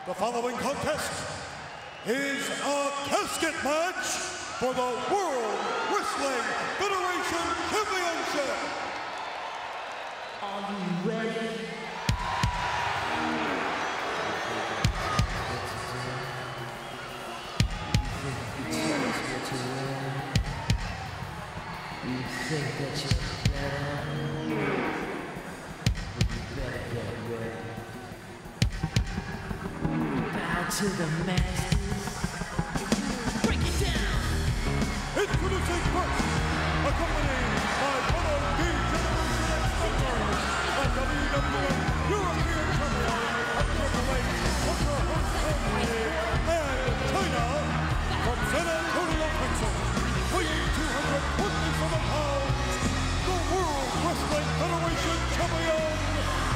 The following contest is a casket match for the World Wrestling Federation Championship. Are you ready? You think that you're better? Well, you better get ready. Bow to the masters. Break it down. Introducing first, accompanied by fellow D-Generation members, the WWE European Champion of Triple H, and China, from San Antonio, Texas, weighing 227 pounds, the World Wrestling Federation Champion,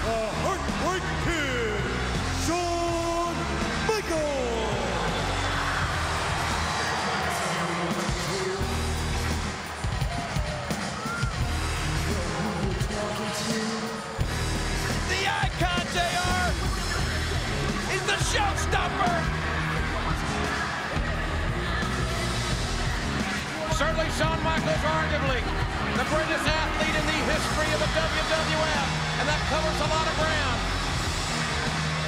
the Heartbreak Kid, Shawn Michaels. The icon, JR! He's the showstopper! Certainly Shawn Michaels, arguably the greatest athlete in the history of the WWF, and that covers a lot of ground.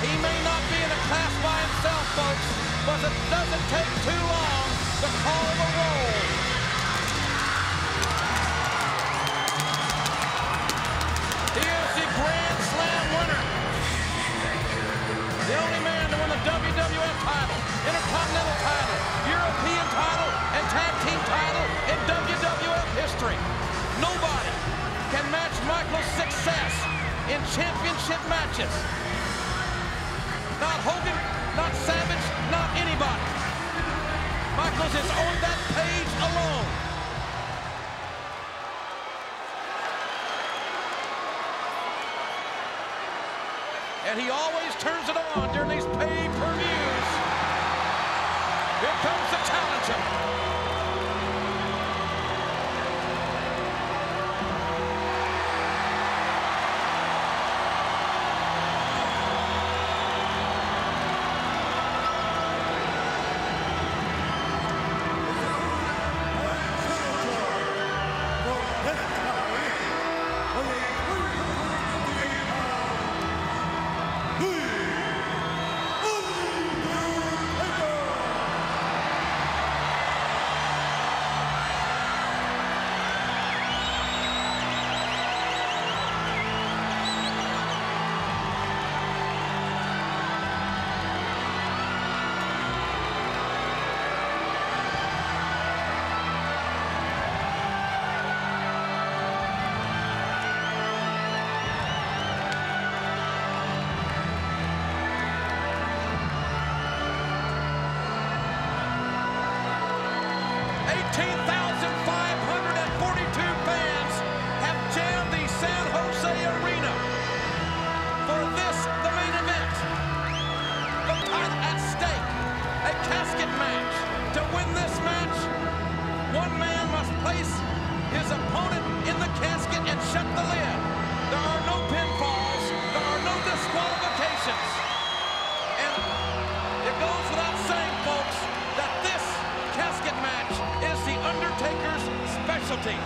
He may not be in a class by himself, folks, but it doesn't take too long to call the roll. He is the Grand Slam winner. The only man to win the WWF title, Intercontinental title, European title, and Tag Team title in WWF history. Nobody can match Michaels' success in championship matches. Not Hogan, not Savage, not anybody. Michaels is on that page alone. And he always turns it on during these pay-per-views. Here comes the challenger. Casket match. To win this match, one man must place his opponent in the casket and shut the lid. There are no pinfalls. There are no disqualifications. And it goes without saying, folks, that this casket match is the Undertaker's specialty.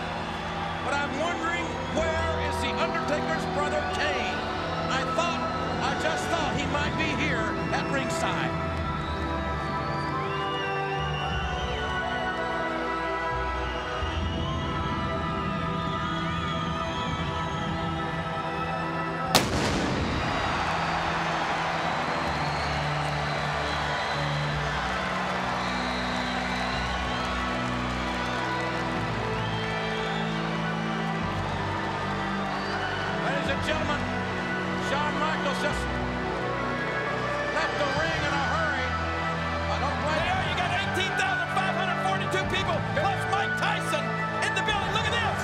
But I'm wondering, where is the Undertaker's brother Kane? I just thought he might be here at ringside. Ladies and gentlemen, Shawn Michaels just left the ring in a hurry. I don't blame him. You got 18,542 people, plus Mike Tyson in the building. Look at this.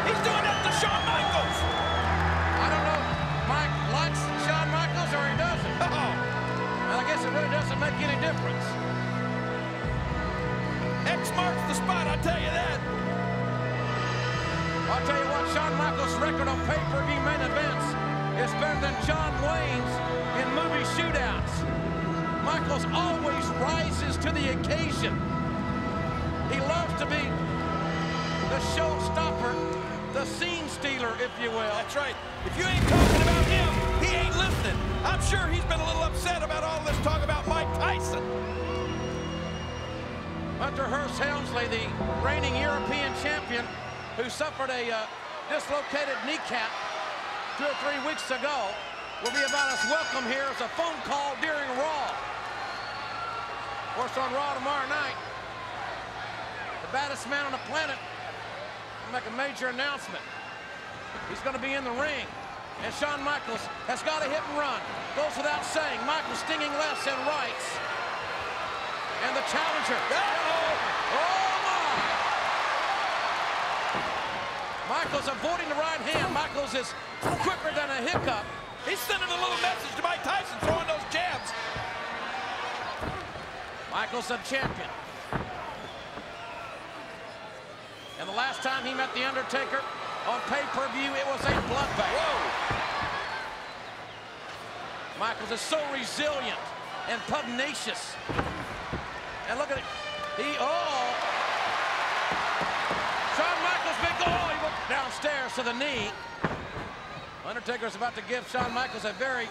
He's doing that to Shawn Michaels. I don't know if Mike likes Shawn Michaels or he doesn't. Well, I guess it really doesn't make any difference. X marks the spot, I'll tell you that. I'll tell you what, Shawn Michaels' record on pay-per-view main events is better than John Wayne's in movie shootouts. Michaels always rises to the occasion. He loves to be the showstopper, the scene stealer, if you will. That's right. If you ain't talking about him, he ain't listening. I'm sure he's been a little upset about all this talk about Mike Tyson. Hunter Hearst Helmsley, the reigning European champion, who suffered a dislocated kneecap 2 or 3 weeks ago, will be about as welcome here as a phone call during Raw. Of course, on Raw tomorrow night, the baddest man on the planet will make a major announcement. He's going to be in the ring, and Shawn Michaels has got a hit and run. Goes without saying, Michaels stinging lefts and rights. And the challenger. Oh, my! Michaels avoiding the right hand. Michaels is quicker than a hiccup. He's sending a little message to Mike Tyson, throwing those jabs. Michaels the champion. And the last time he met the Undertaker on pay-per-view, it was a bloodbath. Whoa! Michaels is so resilient and pugnacious. And look at it. Shawn Michaels, big goal. He went downstairs to the knee. Undertaker's about to give Shawn Michaels a very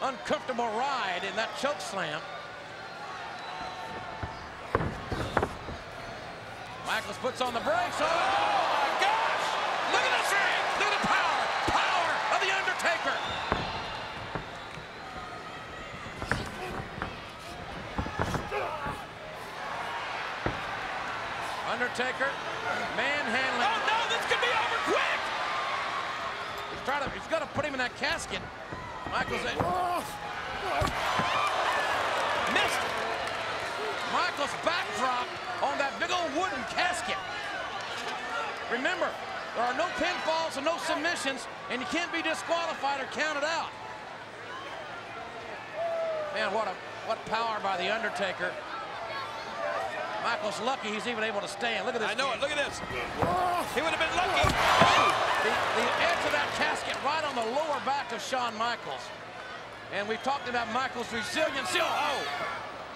uncomfortable ride in that choke slam. Michaels puts on the brakes. Oh, my gosh! Look at this ring! Look at the power! Power of the Undertaker! Undertaker manhandling. Oh no, this could be over quick! He's got to put him in that casket. Michaels missed. Michaels backdrop on that big old wooden casket. Remember, there are no pinfalls and no submissions, and you can't be disqualified or counted out. Man, what power by the Undertaker. Michaels lucky he's even able to stand. Look at this. I know it. Look at this. He would have been lucky. Oh! The edge of that casket right on the lower back of Shawn Michaels. And we've talked about Michaels' resilience. Oh!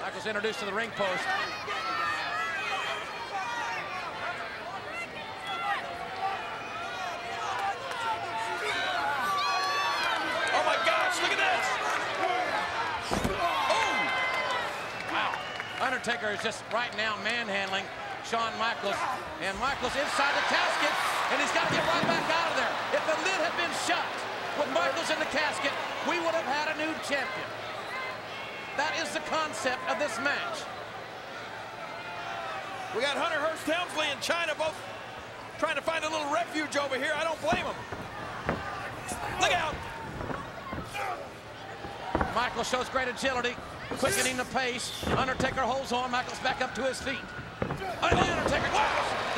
Michaels introduced to the ring post. Oh my gosh, look at this! Oh! Wow. Undertaker is just right now manhandling Shawn Michaels. And Michaels inside the casket, and he's got to get right back out of there. If the lid had been shut with Michaels in the casket, we would have had a new champion. That is the concept of this match. We got Hunter Hearst Helmsley and China both trying to find a little refuge over here. I don't blame them. Look out! Michaels shows great agility, quickening the pace. Undertaker holds on. Michaels back up to his feet. And the Undertaker,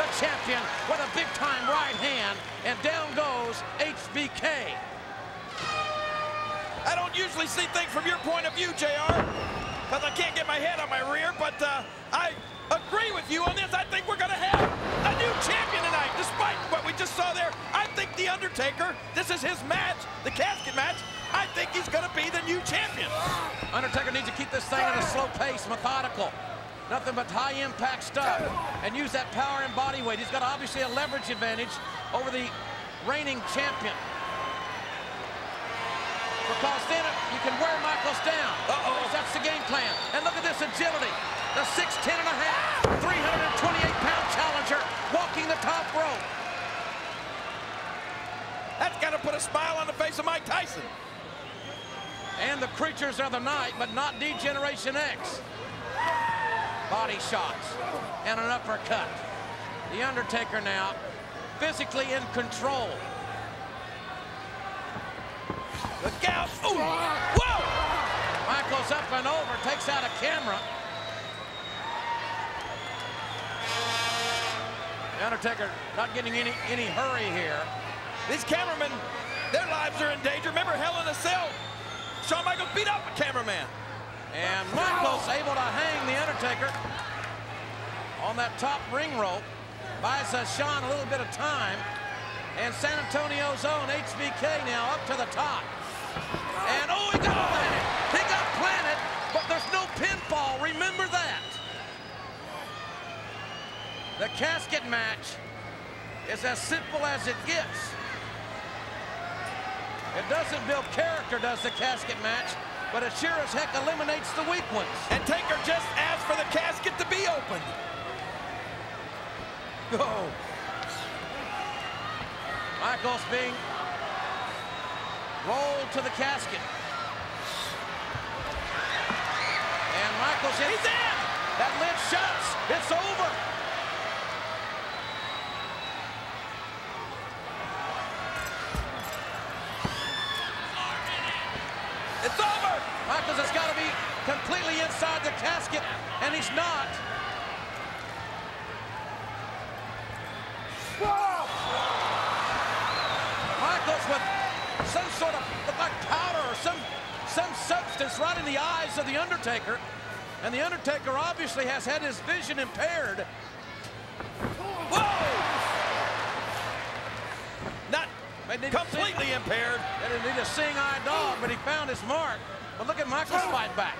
the champion, with a big-time right hand, and down goes HBK. I don't usually see things from your point of view, JR, because I can't get my head on my rear, but I agree with you on this. I think we're going to have a new champion tonight, despite what we just saw there. I think The Undertaker, this is his match, the casket match. I think he's going to be the new champion. Undertaker needs to keep this thing at a slow pace, methodical. Nothing but high-impact stuff, and use that power and body weight. He's got obviously a leverage advantage over the reigning champion. Because then you can wear Michaels down. That's the game plan. And look at this agility. The 6'10 and a half, 328-pound challenger walking the top rope. That's got to put a smile on the face of Mike Tyson. And the creatures of the night, but not D-Generation X. Body shots and an uppercut. The Undertaker now physically in control. Look out! Ooh. Whoa! Michaels up and over, takes out a camera. The Undertaker not getting any hurry here. These cameramen, their lives are in danger. Remember Hell in a Cell? Shawn Michaels beat up a cameraman. And Michaels able to hang the Undertaker on that top ring rope. Buys Shawn a little bit of time. And San Antonio's own HBK now up to the top. And oh, he got planted. He got planted, but there's no The casket match is as simple as it gets. It doesn't build character, does the casket match, but it sure as heck eliminates the weak ones. And Taker just asked for the casket to be opened. Go. Michaels being rolled to the casket. And Michaels hits. He's in! That lid shuts. It's over. It's over! Michaels has got to be completely inside the casket, and he's not. Michaels with some sort of, look like powder or some substance right in the eyes of the Undertaker. And the Undertaker obviously has had his vision impaired. Whoa! Not completely impaired. They didn't need a seeing-eye dog, but he found his mark. But look at Michaels fight back.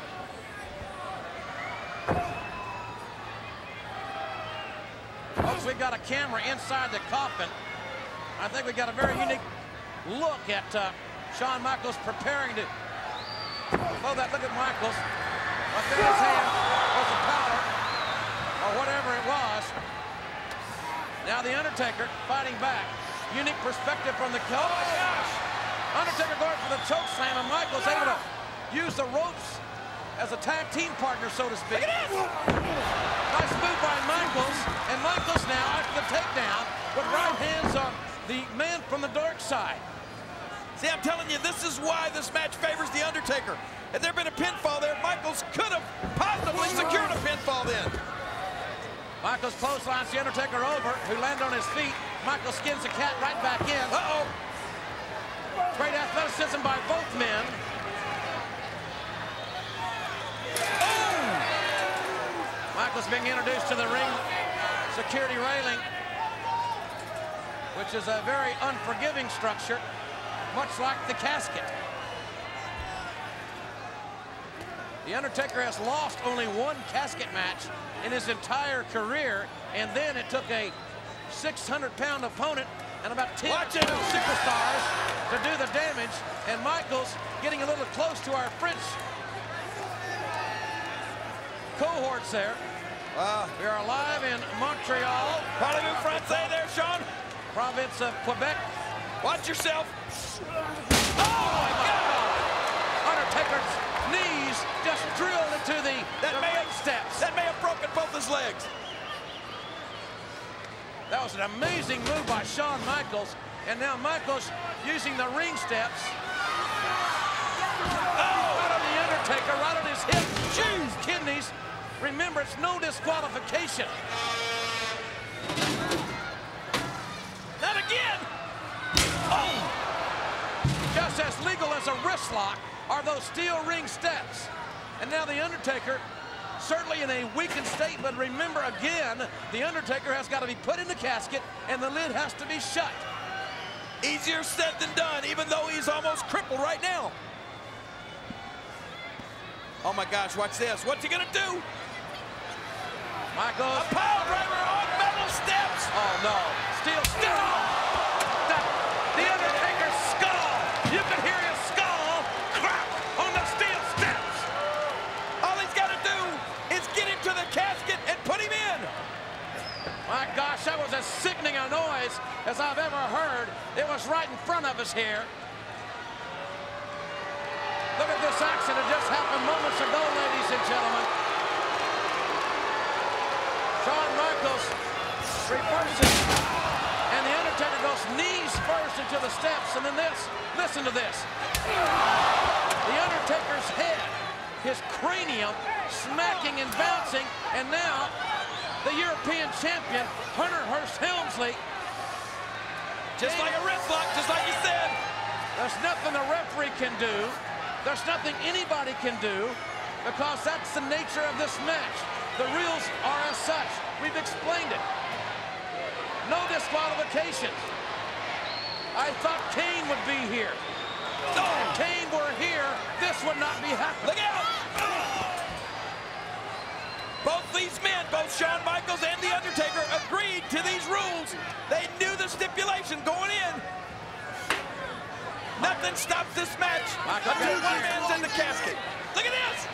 Folks, we've got a camera inside the coffin. I think we got a very unique look at Shawn Michaels preparing to blow that. Look at Michaels. Up in his hand was the powder, or whatever it was. Now the Undertaker fighting back. Unique perspective from the coach. Oh my gosh! Undertaker going for the choke slam, and Michaels able to use the ropes as a tag team partner, so to speak. Look at this! Nice move by Michaels, and Michaels now after the takedown with right hands on the man from the dark side. See, I'm telling you, this is why this match favors the Undertaker. Had there been a pinfall there, Michaels could have possibly secured a pinfall then. Michaels clotheslines the Undertaker over, who landed on his feet. Michaels skins the cat right back in. Uh-oh. Great athleticism by both men. Oh! Michaels being introduced to the ring security railing, which is a very unforgiving structure, much like the casket. The Undertaker has lost only one casket match in his entire career, and then it took a 600-pound opponent and about 10 superstars to do the damage, and Michaels getting a little close to our French cohorts there. We are live in Montreal. Parlez-vous français there, Shawn? Province of Quebec. Watch yourself. Oh, my God! Undertaker's knees just drilled into the ring steps. That may have broken both his legs. That was an amazing move by Shawn Michaels, and now Michaels using the ring steps. Oh, right on the Undertaker, right on his hip, shoes, kidneys. Remember, it's no disqualification. Not again. Oh! Just as legal as a wrist lock are those steel ring steps. And now the Undertaker, certainly in a weakened state, but remember again, the Undertaker has got to be put in the casket and the lid has to be shut. Easier said than done, even though he's almost crippled right now. Oh my gosh, watch this. What's he gonna do? Michaels. A pile driver on metal steps. Oh no, steel. The Undertaker's skull. You can hear his skull crack on the steel steps. All he's gotta do is get him to the casket and put him in. My gosh, that was as sickening a noise as I've ever heard. It was right in front of us here. Look at this action. It just happened moments ago, ladies and gentlemen. Shawn Michaels reverses, and the Undertaker goes knees first into the steps, and then this. Listen to this. The Undertaker's head, his cranium, smacking and bouncing, and now the European champion, Hunter Hearst Helmsley. Just like a wrist lock, just like you said. There's nothing the referee can do. There's nothing anybody can do, because that's the nature of this match. The rules are as such. We've explained it. No disqualifications. I thought Kane would be here. If Kane were here, this would not be happening. Look out! Both these men, both Shawn Michaels and The Undertaker, agreed to these rules. They knew the stipulation going in. Nothing stops this match until one man's in the casket. Look at this!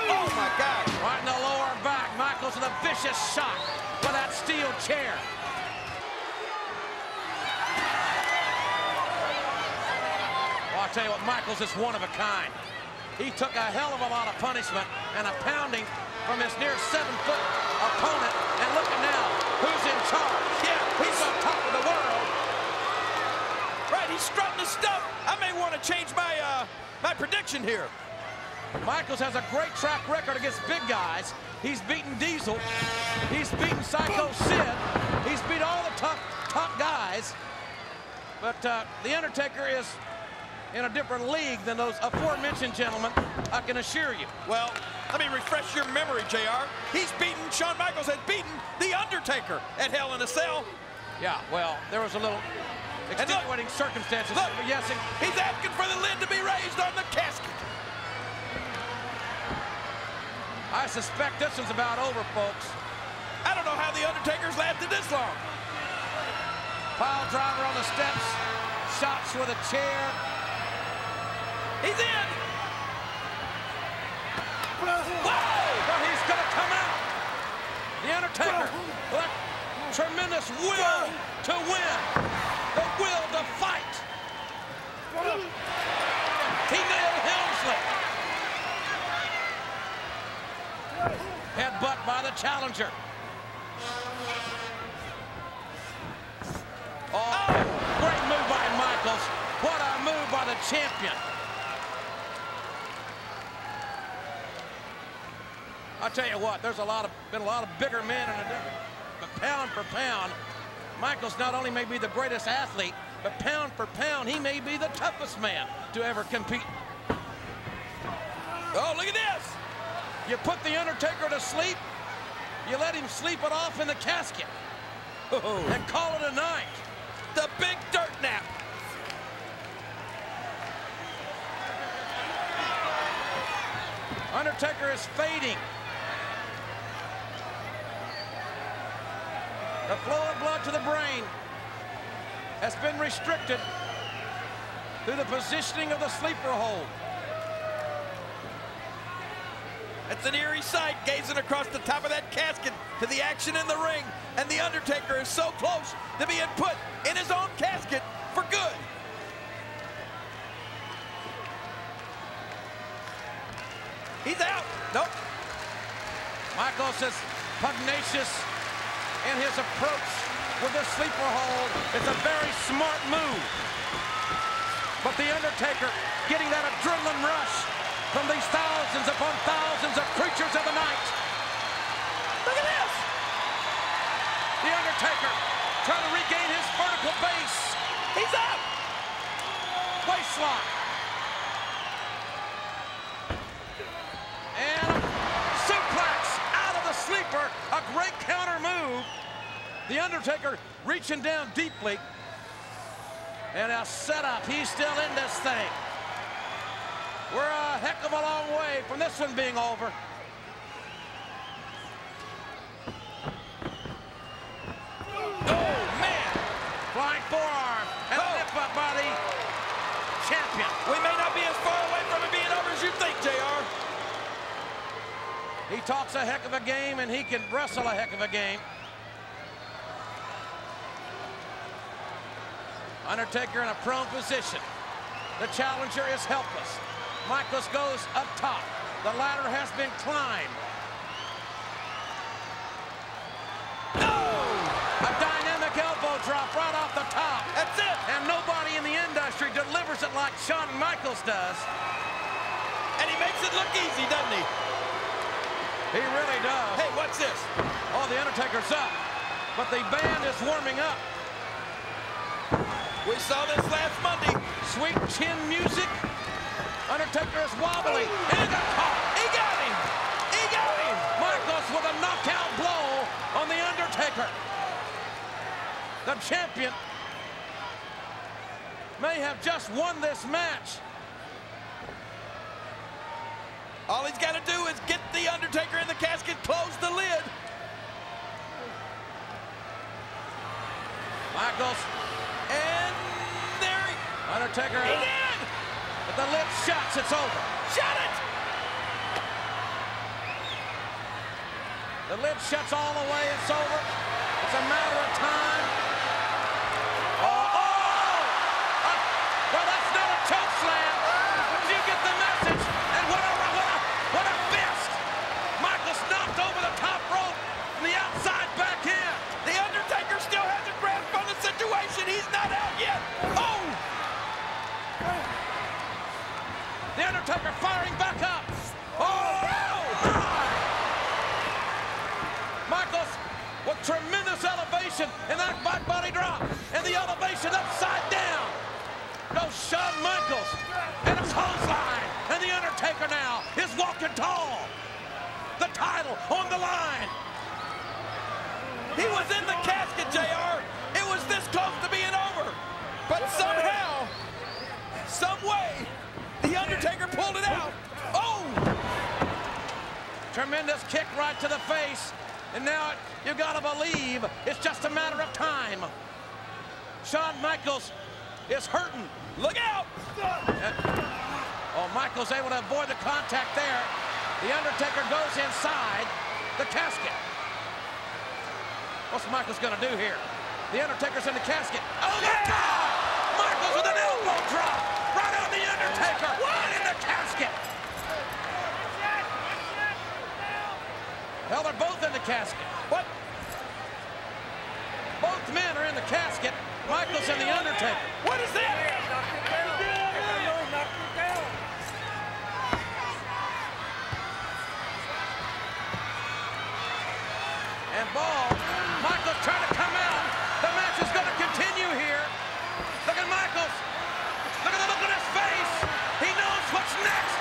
Oh my God! Right in the lower back. Michaels with a vicious shot with that steel chair. Well, I'll tell you what, Michaels is one of a kind. He took a hell of a lot of punishment and a pounding from his near 7-foot opponent. And look at now, who's in charge? Yeah, He's on top of the world. Right, he's strutting his stuff. I may want to change my prediction here. Michaels has a great track record against big guys. He's beaten Diesel. He's beaten Psycho Sid. He's beat all the top guys. But The Undertaker is in a different league than those aforementioned gentlemen, I can assure you. Well, let me refresh your memory, JR. Shawn Michaels has beaten The Undertaker at Hell in a Cell. Yeah, well, there was a little extenuating circumstances. Look, Yes, he's asking for the lid to be raised on the casket. I suspect this one's about over, folks. I don't know how The Undertaker's lasted this long. Pile driver on the steps. Shots with a chair. He's in. Whoa! But he's going to come out. The Undertaker with a tremendous will to win. The will to fight. He nailed Helmsley. Headbutt by the challenger. Oh, great move by Michaels. What a move by the champion. I'll tell you what, there's been a lot of bigger men in the different, but pound for pound, Michaels not only may be the greatest athlete, but pound for pound, he may be the toughest man to ever compete. Oh, look at this. You put The Undertaker to sleep, you let him sleep it off in the casket, and call it a night. The big dirt nap. Undertaker is fading. The flow of blood to the brain has been restricted through the positioning of the sleeper hold. It's an eerie sight, gazing across the top of that casket to the action in the ring. And The Undertaker is so close to being put in his own casket for good. He's out. Nope. Michaels is pugnacious in his approach with the sleeper hold. It's a very smart move. But The Undertaker getting that adrenaline rush from these thousands upon thousands of creatures of the night. Look at this. The Undertaker trying to regain his vertical base. He's up. Waistlock. And a suplex out of the sleeper. A great counter move. The Undertaker reaching down deeply. And a setup. He's still in this thing. We're a heck of a long way from this one being over. Oh, man. Flying forearm. And a nip up by the champion. We may not be as far away from it being over as you think, JR. He talks a heck of a game, and he can wrestle a heck of a game. Undertaker in a prone position. The challenger is helpless. Michaels goes up top. The ladder has been climbed. A dynamic elbow drop right off the top. That's it. And nobody in the industry delivers it like Shawn Michaels does. And he makes it look easy, doesn't he? He really does. Hey, what's this? Oh, the Undertaker's up. But the band is warming up. We saw this last Monday. Sweet chin music. Undertaker is wobbly. And he got caught. He got him. He got him. Michaels with a knockout blow on the Undertaker. The champion may have just won this match. All he's got to do is get the Undertaker in the casket, close the lid. Michaels. And there he... Undertaker. He did! But the lid shuts, it's over. Shut it! The lid shuts all the way, it's over. It's a matter of time. Well, that's not a choke slam. You get the message. And what a fist. Michaels knocked over the top rope from the outside back in. The Undertaker still has a grasp on the situation. He's not out yet. Oh! The Undertaker firing back up. Oh! Michaels with tremendous elevation in that back body drop. And the elevation upside down. Goes Shawn Michaels. And a clothesline. And the Undertaker now is walking tall. The title on the line. He was in the casket, JR. It was this close to being over. But somehow, some way, the Undertaker pulled it out. Oh! Tremendous kick right to the face. And now you gotta believe it's just a matter of time. Shawn Michaels is hurting. Look out! Oh, Michaels able to avoid the contact there. The Undertaker goes inside the casket. What's Michaels gonna do here? The Undertaker's in the casket. Oh my God! Michaels with an elbow drop right on the Undertaker. What in the casket? Hell, they're both in the casket. What? Both men are in the casket. Michaels and the Undertaker. What is that? And ball. Michaels trying to come out. The match is going to continue here. Look at Michaels. Look at the look on his face. He knows what's next.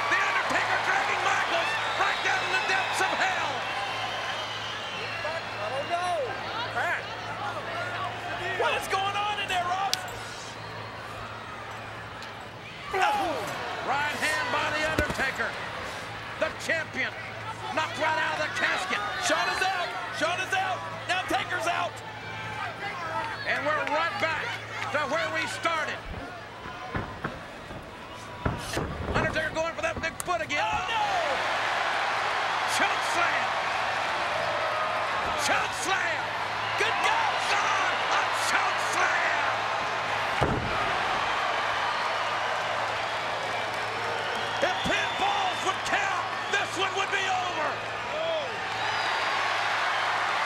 The Undertaker dragging Michaels right down in the depths of hell. What is going on in there, Ross? Right hand by the Undertaker. The champion knocked right out of the casket. Shawn is out. Shawn is out. Now Taker's out. And we're right back to where we started. Undertaker going for that big foot again. Oh, no! Choke slam. Choke slam. Good God! God, a choke slam. If pinballs would count, this one would be over.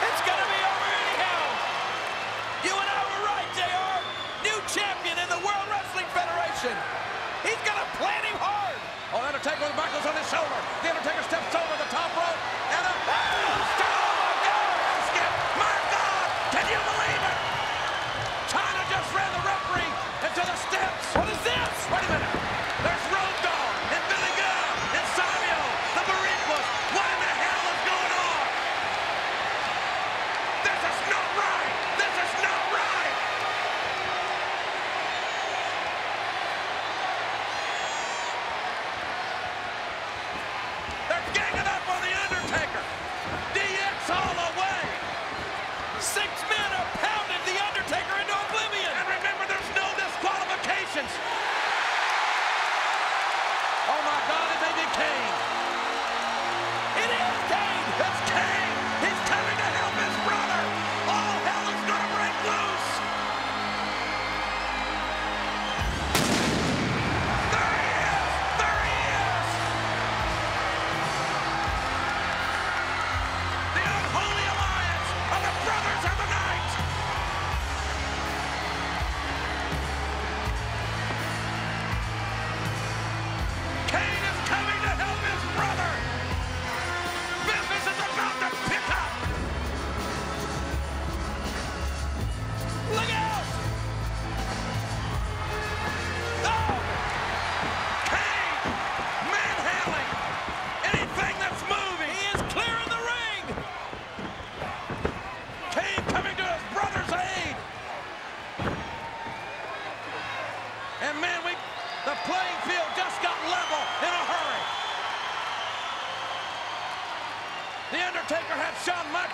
It's gonna be over anyhow. You and I were right, JR. New champion in the World Wrestling Federation. He's gonna plant him hard. Oh, Undertaker with Michaels on his shoulder. The Undertaker steps over the top rope. And a basket. My God, can you believe it? China just ran the referee into the steps. What is this? Wait a minute. There's Road Dogg and Billy Gunn and Savio, the Bariquas. What in the hell is going on? This is not right. This is not right. They're ganging up on the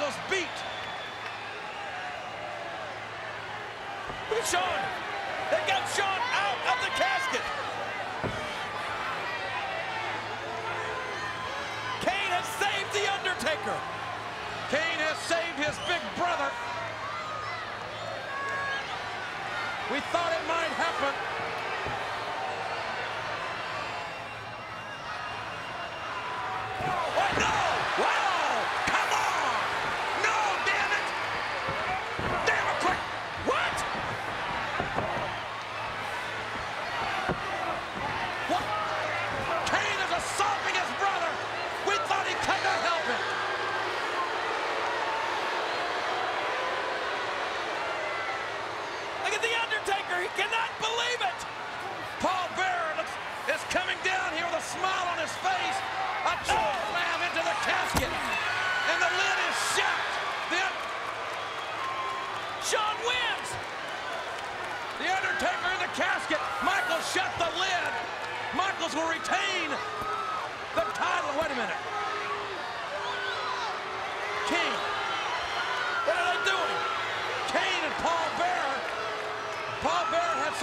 Michaels beat. Look at Shawn. They got Shawn out of the casket. Kane has saved the Undertaker. Kane has saved his big brother. We thought it might happen. What? No! Wow! Come on! No, damn it! Damn it, quick! What? What? Kane is assaulting his brother. We thought he could not help it. Look at the Undertaker. He cannot believe it. Paul Bearer is coming down here with a smile on his face. A choke slam into the casket. And the lid is shut. Shawn wins. The Undertaker in the casket. Michaels shut the lid. Michaels will retain the title. Wait a minute. King. What are they doing? Kane and Paul Bearer. Paul Bearer had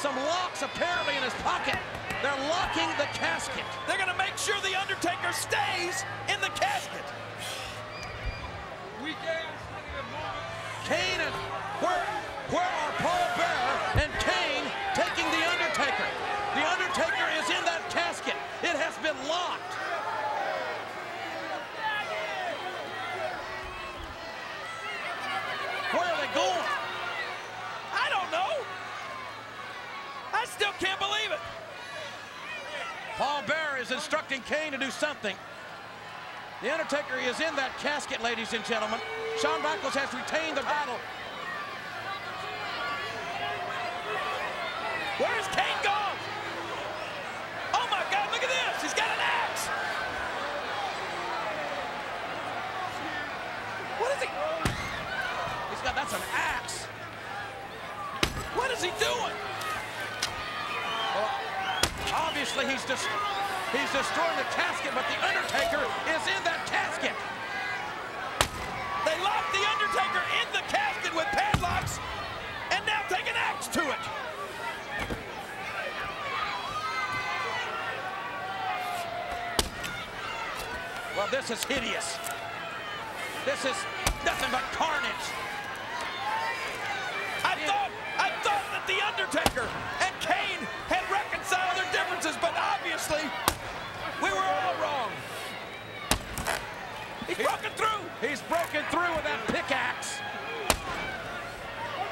some locks apparently in his pocket. They're locking the casket. They're going to make sure the Undertaker stays in the casket. Kane and where are Paul Bearer and Kane taking the Undertaker? The Undertaker is in that casket. It has been locked. Where are they going? I don't know. I still can't believe it. Paul Bearer is instructing Kane to do something. The Undertaker is in that casket, ladies and gentlemen. Shawn Michaels has retained the battle. Where's Kane gone? Oh my God, look at this. He's got an axe. What is he? That's an axe. What is he doing? Well, obviously he's destroying the casket, but the Undertaker is in that casket. They locked the Undertaker in the casket with padlocks and now take an axe to it. Well, this is hideous. This is nothing but carnage. I thought that the Undertaker and Kane had reconciled their differences, but obviously we were all wrong. He's broken through. He's broken through with that pickaxe.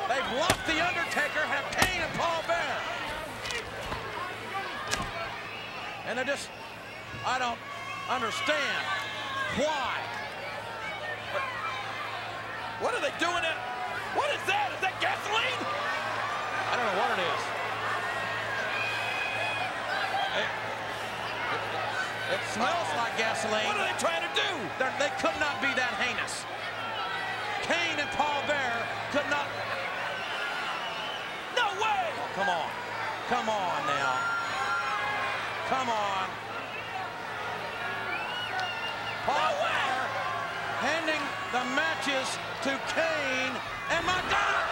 They've locked the Undertaker, have Kane and Paul Bearer. And I don't understand why. What are they doing? What is that? Is that gasoline? I don't know what it is. It smells like gasoline. What are they trying to do? They could not be that heinous. Kane and Paul Bearer could not. No way! Oh, come on. Come on now. Come on. Paul Bearer handing the matches to Kane. And my God!